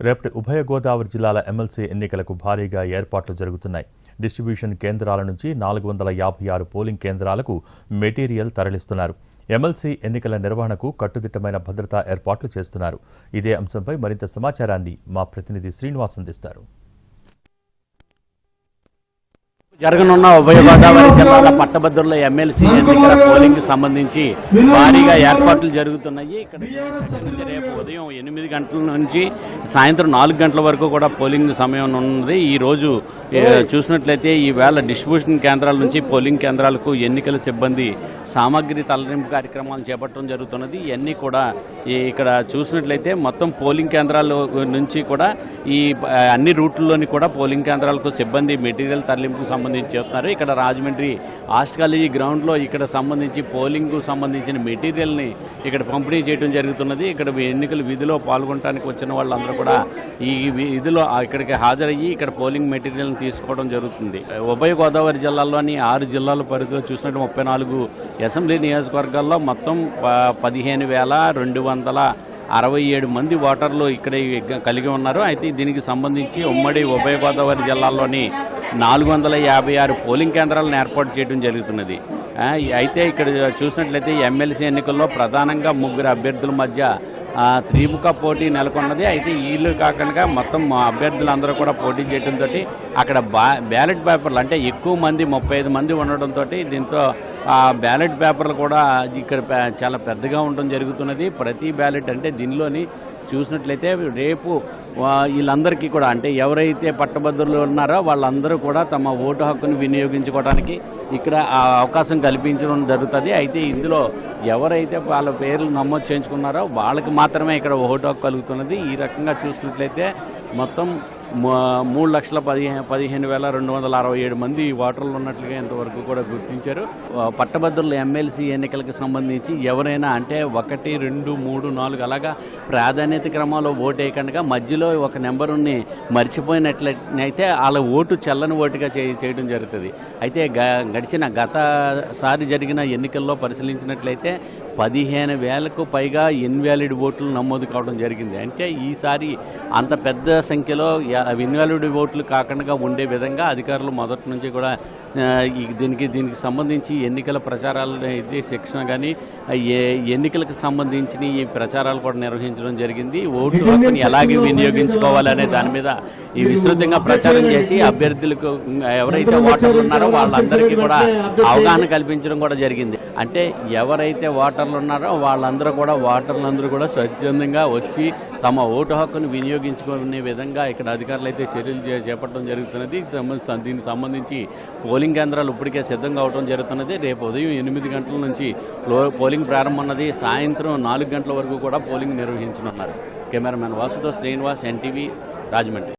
రేపటి ఉభయ గోదావరి జిల్లాల ఎమ్మెల్సీ ఎన్నికలకు భారీగా ఏర్పాట్లు జరుగుతున్నాయి. డిస్ట్రిబ్యూషన్ కేంద్రాల నుంచి 456 పోలింగ్ కేంద్రాలకు మెటీరియల్ తరలిస్తున్నారు. ఎమ్మెల్సీ ఎన్నికల నిర్వహణకు కట్టుదిట్టమైన భద్రతా ఏర్పాట్లు చేస్తున్నారు. ఇదే అంశంపై మరింత సమాచారాన్ని మా ప్రతినిధి శ్రీనివాస్ అందిస్తారు. జరగనున్న ఉభయ గోదావరి జిల్లాల పట్టభద్రుల ఎమ్మెల్సీ ఎన్నికల పోలింగ్ సంబంధించి భారీగా ఏర్పాట్లు జరుగుతున్నాయి. ఇక్కడ రేపు ఉదయం 8 గంటల నుంచి సాయంత్రం 4 గంటల వరకు కూడా పోలింగ్ సమయం ఉన్నది. ఈ రోజు చూసినట్లయితే ఈవేళ డిస్ట్రిబ్యూషన్ కేంద్రాల నుంచి పోలింగ్ కేంద్రాలకు ఎన్నికల సిబ్బంది సామాగ్రి తరలింపు కార్యక్రమాలు చేపట్టడం జరుగుతున్నది. ఇవన్నీ కూడా ఇక్కడ చూసినట్లయితే మొత్తం పోలింగ్ కేంద్రాల నుంచి కూడా ఈ అన్ని రూట్లలోని కూడా పోలింగ్ కేంద్రాలకు సిబ్బంది మెటీరియల్ తరలింపుకు సంబంధించి చేస్తున్నారు. ఇక్కడ రాజమండ్రి ఆర్ట్స్ కాలేజీ గ్రౌండ్లో ఇక్కడ సంబంధించి పోలింగ్కు సంబంధించిన మెటీరియల్ని ఇక్కడ పంపిణీ చేయడం జరుగుతున్నది. ఇక్కడ ఎన్నికల విధిలో పాల్గొనడానికి వచ్చిన వాళ్ళందరూ కూడా ఈ విధిలో ఇక్కడికి హాజరయ్యి ఇక్కడ పోలింగ్ మెటీరియల్ని తీసుకోవడం జరుగుతుంది. ఉభయ గోదావరి జిల్లాల్లోని 6 జిల్లాల పరిధిలో చూసినట్టు 34 అసెంబ్లీ నియోజకవర్గాల్లో మొత్తం 15,267 మంది ఓటర్లు ఇక్కడ కలిగి ఉన్నారు. అయితే దీనికి సంబంధించి ఉమ్మడి ఉభయ గోదావరి జిల్లాల్లోని 456 పోలింగ్ కేంద్రాలను ఏర్పాటు చేయడం జరుగుతున్నది. అయితే ఇక్కడ చూసినట్లయితే ఎమ్మెల్సీ ఎన్నికల్లో ప్రధానంగా 3 అభ్యర్థుల మధ్య త్రిముఖ పోటీ నెలకొన్నది. అయితే వీళ్ళు కాకుండా మొత్తం అభ్యర్థులందరూ కూడా పోటీ చేయడంతో అక్కడ బ్యాలెట్ పేపర్లు అంటే ఎక్కువ మంది 35 మంది ఉండడంతో దీంతో బ్యాలెట్ పేపర్లు కూడా ఇక్కడ చాలా పెద్దగా ఉండడం జరుగుతున్నది. ప్రతి బ్యాలెట్ అంటే దీనిలోని చూసినట్లయితే రేపు వీళ్ళందరికీ కూడా అంటే ఎవరైతే పట్టభద్రులు ఉన్నారో వాళ్ళందరూ కూడా తమ ఓటు హక్కును వినియోగించుకోవడానికి ఇక్కడ అవకాశం కల్పించడం జరుగుతుంది. అయితే ఇందులో ఎవరైతే వాళ్ళ పేర్లు నమోదు చేయించుకున్నారో వాళ్ళకి మాత్రమే ఇక్కడ ఓటు హక్కు కలుగుతున్నది. ఈ రకంగా చూసినట్లయితే మొత్తం 3,15,267 మంది ఓటర్లు ఉన్నట్లుగా ఇంతవరకు కూడా గుర్తించారు. పట్టభద్రుల ఎమ్మెల్సీ ఎన్నికలకు సంబంధించి ఎవరైనా అంటే 1, 2, 3, 4 అలాగా ప్రాధాన్యత క్రమంలో ఓటు వేయకుండా మధ్యలో ఒక నెంబరుని మర్చిపోయినట్లయితే వాళ్ళ ఓటు చెల్లని ఓటుగా చేయడం జరుగుతుంది. అయితే గతసారి జరిగిన ఎన్నికల్లో పరిశీలించినట్లయితే 15,000కు పైగా ఇన్వాలిడ్ ఓట్లు నమోదు కావడం జరిగింది. అంటే ఈసారి అంత పెద్ద సంఖ్యలో ఇన్వాలిడ్ ఓట్లు కాకుండా ఉండే విధంగా అధికారులు మొదటి నుంచి కూడా దీనికి సంబంధించి ఎన్నికల ప్రచారాలు అయితే శిక్షణ కానీ ఎన్నికలకు సంబంధించిన ఈ ప్రచారాలు కూడా నిర్వహించడం జరిగింది. ఓటు హక్కుని ఎలాగే వినియోగించుకోవాలనే దాని మీద ఈ విస్తృతంగా ప్రచారం చేసి అభ్యర్థులకు ఎవరైతే ఓటర్లు ఉన్నారో వాళ్ళందరికీ కూడా అవగాహన కల్పించడం కూడా జరిగింది. అంటే ఎవరైతే ఓటర్లు ఉన్నారో వాళ్ళందరూ కూడా స్వచ్ఛందంగా వచ్చి తమ ఓటు హక్కును వినియోగించుకునే విధంగా ఇక్కడ అధికారులు అయితే చర్యలు చేపట్టడం జరుగుతున్నది. దీనికి సంబంధించి పోలింగ్ కేంద్రాలు ఇప్పటికే సిద్ధంగా అవడం జరుగుతున్నది. రేపు ఉదయం 8 గంటల నుంచి పోలింగ్ ప్రారంభం ఉన్నది. సాయంత్రం 4 గంటల వరకు కూడా పోలింగ్ నిర్వహించనున్నారు. కెమెరామెన్ వాసుతో శ్రీనివాస్, NTV, రాజమండ్రి.